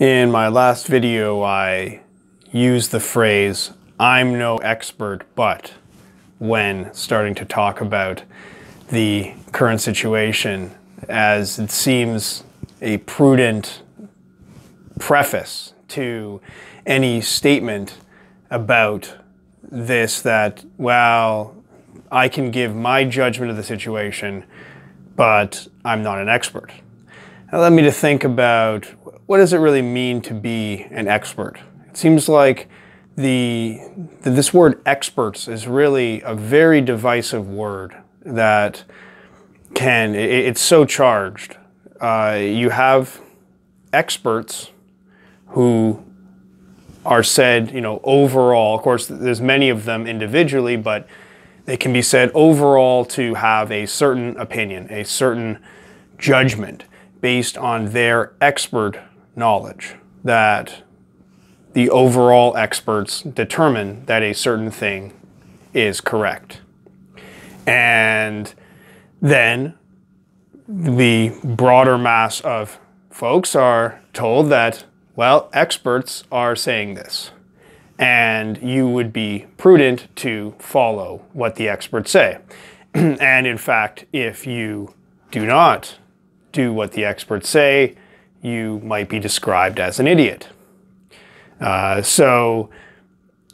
In my last video, I used the phrase, "I'm no expert, but," when starting to talk about the current situation, as it seems a prudent preface to any statement about this, that, well, I can give my judgment of the situation, but I'm not an expert. That led me to think about, what does it really mean to be an expert? It seems like this word experts is really a very divisive word that it's so charged. You have experts who are said, overall, of course, there's many of them individually, but they can be said overall to have a certain opinion, a certain judgment based on their expert knowledge, that the overall experts determine that a certain thing is correct. And then the broader mass of folks are told that, well, experts are saying this, and you would be prudent to follow what the experts say. And in fact, if you do not do what the experts say, you might be described as an idiot. So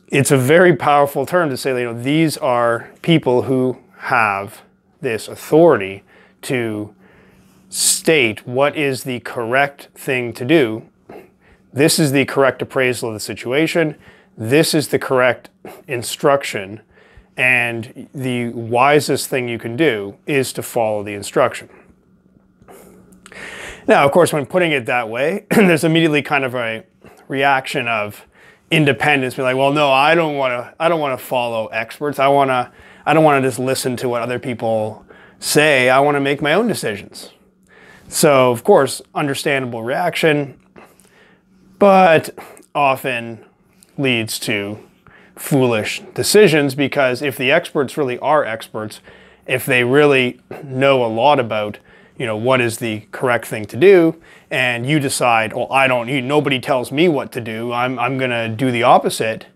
it's a very powerful term to say, these are people who have this authority to state what is the correct thing to do. This is the correct appraisal of the situation. This is the correct instruction. And the wisest thing you can do is to follow the instruction. Now, of course, when putting it that way, there's immediately kind of a reaction of independence. Be like, well, no, I don't want to follow experts. I don't want to just listen to what other people say. I want to make my own decisions. So, of course, understandable reaction, but often leads to foolish decisions, because if the experts really are experts, if they really know a lot about what is the correct thing to do, and you decide, well, nobody tells me what to do, I'm going to do the opposite,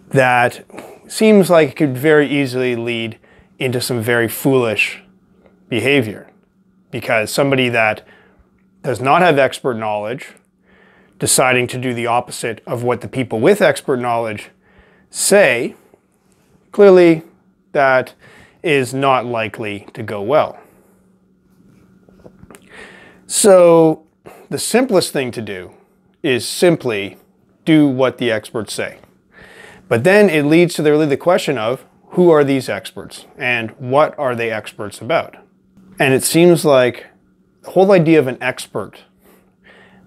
that seems like it could very easily lead into some very foolish behavior. Because somebody that does not have expert knowledge deciding to do the opposite of what the people with expert knowledge say, clearly that is not likely to go well. So the simplest thing to do is simply do what the experts say. But then it leads to the question of, who are these experts and what are they experts about? And it seems like the whole idea of an expert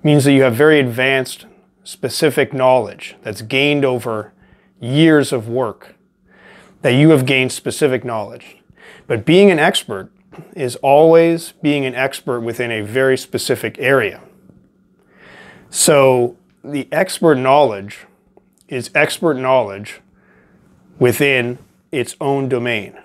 means that you have very advanced, specific knowledge that's gained over years of work, that you have gained specific knowledge. But being an expert is always being an expert within a very specific area. So the expert knowledge is expert knowledge within its own domain.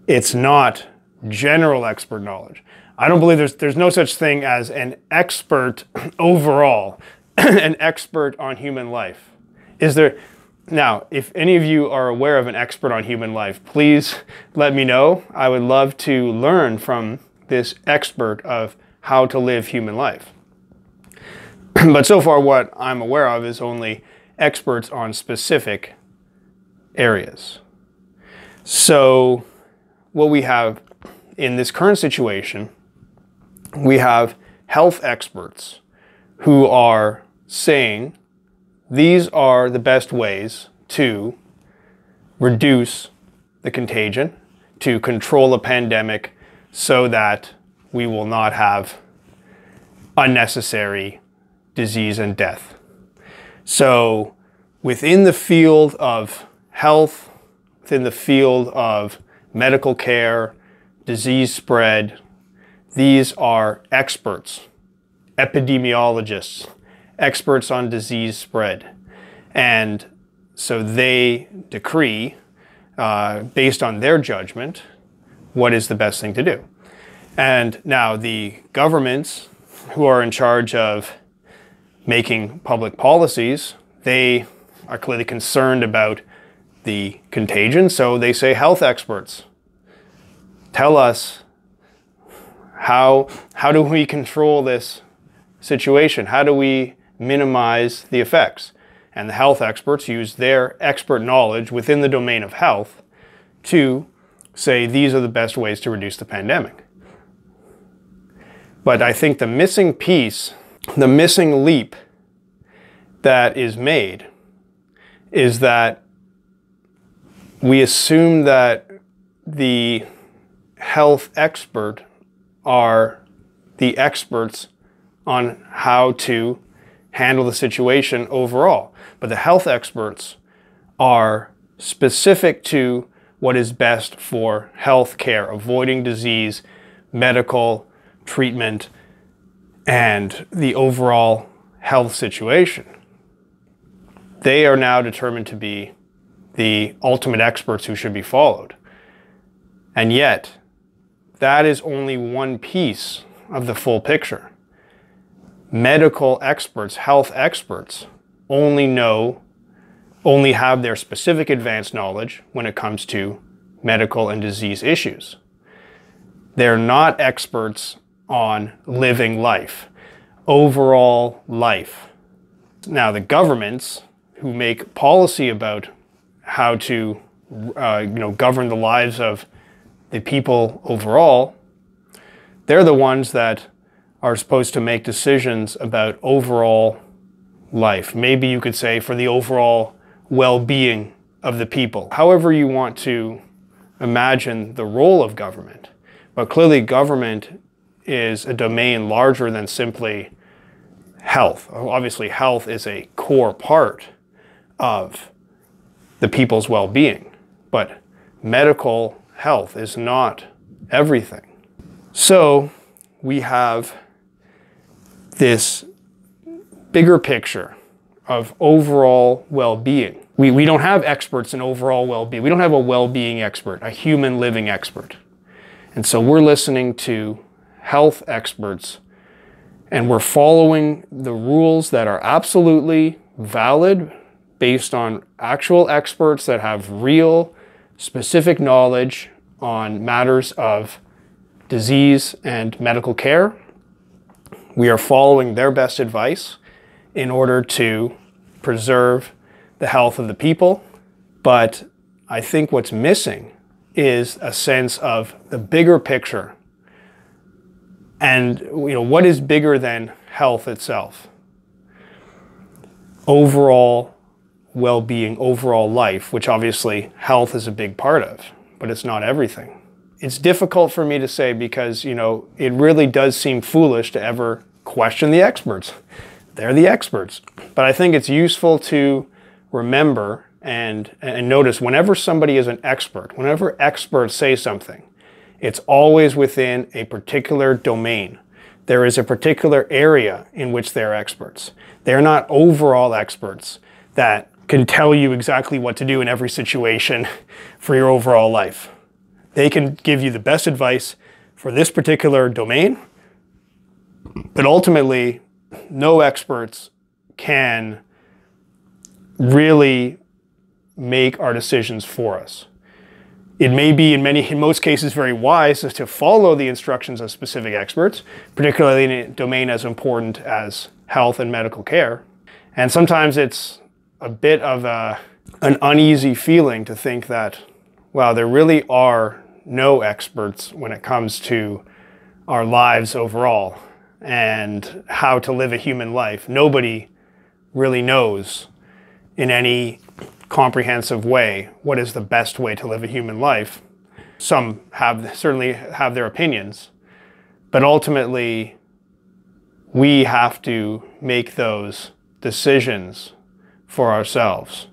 It's not general expert knowledge. I don't believe there's no such thing as an expert overall, an expert on human life. Is there? Now, if any of you are aware of an expert on human life, please let me know. I would love to learn from this expert of how to live human life. But so far what I'm aware of is only experts on specific areas. So what we have in this current situation, we have health experts who are saying these are the best ways to reduce the contagion, to control a pandemic, so that we will not have unnecessary disease and death. So within the field of health, within the field of medical care, disease spread, these are experts, epidemiologists, experts on disease spread. And so they decree, based on their judgment, what is the best thing to do. And now the governments who are in charge of making public policies, they are clearly concerned about the contagion. So they say, health experts, tell us how do we control this situation? How do we minimize the effects? And the health experts use their expert knowledge within the domain of health to say these are the best ways to reduce the pandemic. But I think the missing piece, the missing leap that is made is that we assume that the health expert are the experts on how to handle the situation overall. But the health experts are specific to what is best for health care, avoiding disease, medical treatment, and the overall health situation. They are now determined to be the ultimate experts who should be followed. And yet, that is only one piece of the full picture. Medical experts, health experts, only have their specific advanced knowledge when it comes to medical and disease issues. They're not experts on living life, overall life. Now, the governments who make policy about how to govern the lives of the people overall, they're the ones that are supposed to make decisions about overall life. Maybe you could say for the overall well-being of the people. However you want to imagine the role of government. But clearly government is a domain larger than simply health. Obviously health is a core part of the people's well-being, but medical health is not everything. So we have this bigger picture of overall well-being. We don't have experts in overall well-being. We don't have a well-being expert, a human living expert. And so we're listening to health experts and we're following the rules that are absolutely valid based on actual experts that have real specific knowledge on matters of disease and medical care. We are following their best advice in order to preserve the health of the people. But I think what's missing is a sense of the bigger picture. And what is bigger than health itself? Overall well-being, overall life, which obviously health is a big part of, but it's not everything. It's difficult for me to say because, it really does seem foolish to ever question the experts. They're the experts. But I think it's useful to remember and notice whenever somebody is an expert, whenever experts say something, it's always within a particular domain. There is a particular area in which they're experts. They're not overall experts that can tell you exactly what to do in every situation for your overall life. They can give you the best advice for this particular domain, but ultimately, no experts can really make our decisions for us. It may be in most cases very wise to follow the instructions of specific experts, particularly in a domain as important as health and medical care. And sometimes it's a bit of an uneasy feeling to think that, wow, there really are no experts when it comes to our lives overall and how to live a human life. Nobody really knows in any comprehensive way what is the best way to live a human life. Some certainly have their opinions, but ultimately we have to make those decisions for ourselves.